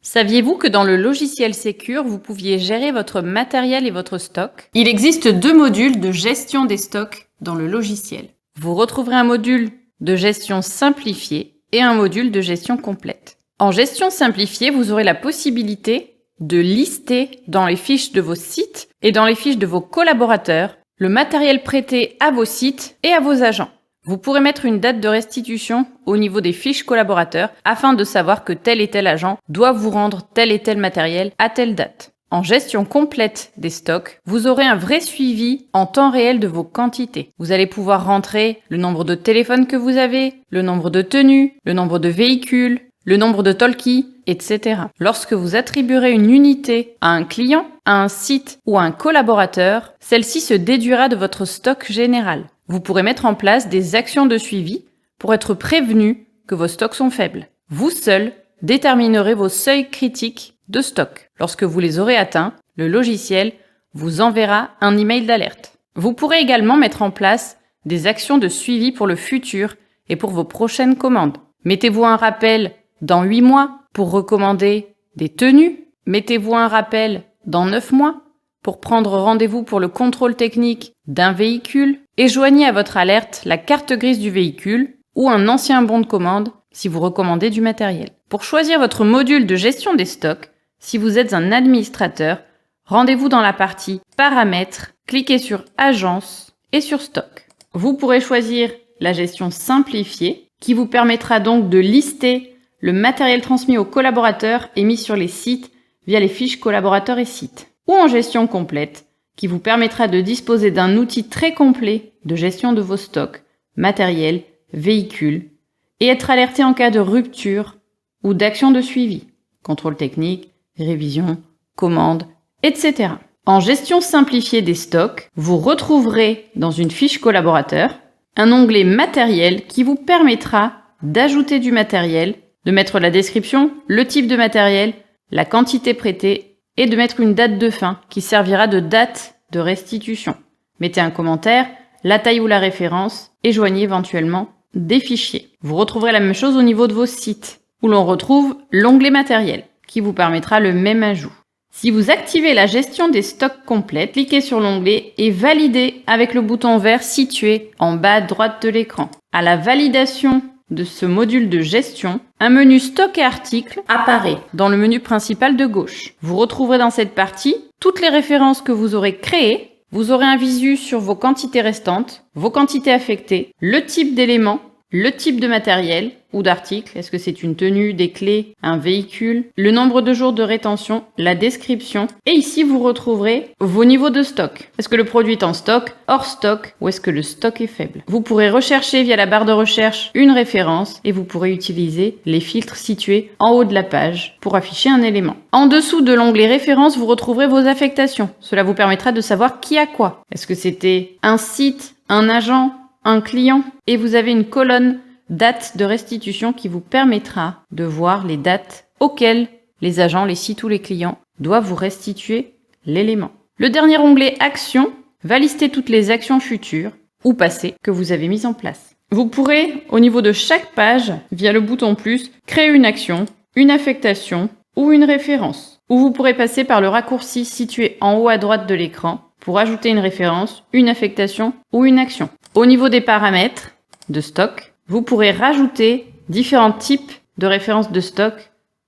Saviez-vous que dans le logiciel Secure, vous pouviez gérer votre matériel et votre stock? Il existe 2 modules de gestion des stocks dans le logiciel. Vous retrouverez un module de gestion simplifiée et un module de gestion complète. En gestion simplifiée, vous aurez la possibilité de lister dans les fiches de vos sites et dans les fiches de vos collaborateurs le matériel prêté à vos sites et à vos agents. Vous pourrez mettre une date de restitution au niveau des fiches collaborateurs afin de savoir que tel et tel agent doit vous rendre tel et tel matériel à telle date. En gestion complète des stocks, vous aurez un vrai suivi en temps réel de vos quantités. Vous allez pouvoir rentrer le nombre de téléphones que vous avez, le nombre de tenues, le nombre de véhicules, le nombre de talkies, etc. Lorsque vous attribuerez une unité à un client, à un site ou à un collaborateur, celle-ci se déduira de votre stock général. Vous pourrez mettre en place des actions de suivi pour être prévenu que vos stocks sont faibles. Vous seul déterminerez vos seuils critiques de stock. Lorsque vous les aurez atteints, le logiciel vous enverra un email d'alerte. Vous pourrez également mettre en place des actions de suivi pour le futur et pour vos prochaines commandes. Mettez-vous un rappel dans 8 mois pour recommander des tenues. Mettez-vous un rappel dans 9 mois pour prendre rendez-vous pour le contrôle technique d'un véhicule et joignez à votre alerte la carte grise du véhicule ou un ancien bon de commande si vous recommandez du matériel. Pour choisir votre module de gestion des stocks, si vous êtes un administrateur, rendez-vous dans la partie Paramètres, cliquez sur Agence et sur Stock. Vous pourrez choisir la gestion simplifiée qui vous permettra donc de lister le matériel transmis aux collaborateurs et mis sur les sites via les fiches collaborateurs et sites. Ou en gestion complète, qui vous permettra de disposer d'un outil très complet de gestion de vos stocks, matériel, véhicules, et être alerté en cas de rupture ou d'action de suivi, contrôle technique, révision, commande, etc. En gestion simplifiée des stocks, vous retrouverez dans une fiche collaborateur un onglet matériel qui vous permettra d'ajouter du matériel, de mettre la description, le type de matériel, la quantité prêtée et de mettre une date de fin qui servira de date de restitution. Mettez un commentaire, la taille ou la référence et joignez éventuellement des fichiers. Vous retrouverez la même chose au niveau de vos sites où l'on retrouve l'onglet matériel qui vous permettra le même ajout. Si vous activez la gestion des stocks complète, cliquez sur l'onglet et validez avec le bouton vert situé en bas à droite de l'écran. À la validation de ce module de gestion, un menu stock et articles apparaît dans le menu principal de gauche. Vous retrouverez dans cette partie toutes les références que vous aurez créées. Vous aurez un visu sur vos quantités restantes, vos quantités affectées, le type d'éléments, le type de matériel ou d'article, est-ce que c'est une tenue, des clés, un véhicule, le nombre de jours de rétention, la description. Et ici, vous retrouverez vos niveaux de stock. Est-ce que le produit est en stock, hors stock ou est-ce que le stock est faible? Vous pourrez rechercher via la barre de recherche une référence et vous pourrez utiliser les filtres situés en haut de la page pour afficher un élément. En dessous de l'onglet références, vous retrouverez vos affectations. Cela vous permettra de savoir qui a quoi. Est-ce que c'était un site, un agent, un client? Et vous avez une colonne date de restitution qui vous permettra de voir les dates auxquelles les agents, les sites ou les clients doivent vous restituer l'élément. Le dernier onglet Actions va lister toutes les actions futures ou passées que vous avez mises en place. Vous pourrez, au niveau de chaque page, via le bouton plus, créer une action, une affectation ou une référence. Ou vous pourrez passer par le raccourci situé en haut à droite de l'écran pour ajouter une référence, une affectation ou une action. Au niveau des paramètres de stock, vous pourrez rajouter différents types de références de stock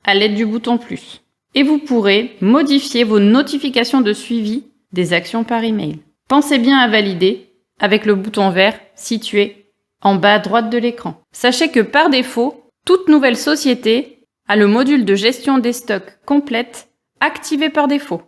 à l'aide du bouton plus. Et vous pourrez modifier vos notifications de suivi des actions par email. Pensez bien à valider avec le bouton vert situé en bas à droite de l'écran. Sachez que par défaut, toute nouvelle société a le module de gestion des stocks complète activé par défaut.